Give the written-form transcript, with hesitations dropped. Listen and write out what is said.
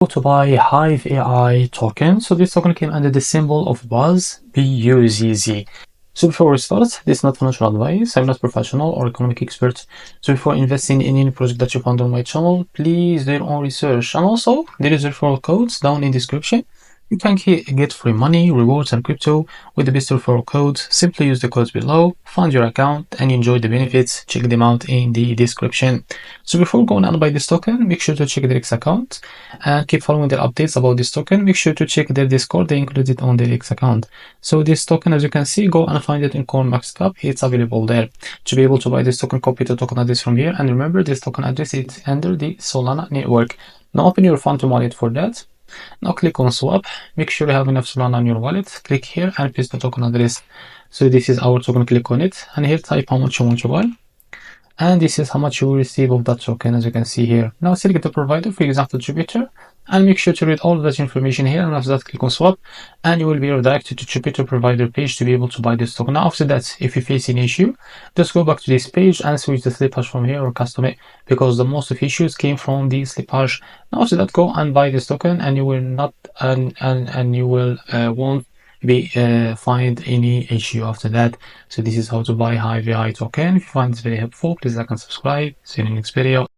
To buy Hive AI token. So this token came under the symbol of Buzz, BUZZ. So before we start, this is not financial advice. I'm not professional or economic expert. So before investing in any project that you found on my channel, please do your own research. And also, there is referral codes down in the description. You can get free money, rewards, and crypto with the best referral codes. Simply use the codes below, fund your account, and enjoy the benefits. Check them out in the description. So before going and buy this token, make sure to check their X account and keep following their updates about this token. Make sure to check their Discord, they include it on their X account. So this token, as you can see, go and find it in MEXC. It's available there. To be able to buy this token, copy the token address from here, and remember this token address is under the Solana network. Now open your Phantom wallet for that. Now click on swap. Make sure you have enough Solana on your wallet. Click here and paste the token address. So this is our token. Click on it and here type how much you want to buy. And this is how much you will receive of that token, as you can see here. Now select the provider, for example Jupiter, and make sure to read all of that information here, and after that click on swap and you will be redirected to Jupiter provider page to be able to buy this token. Now after that, if you face an issue, just go back to this page and switch the slip hash from here or custom it, because the most of issues came from the slip hash. Now after that, go and buy this token and you will not and you will won't be find any issue after that. So this is how to buy Hive AI token. If you find this very helpful, please like and subscribe. See you in the next video.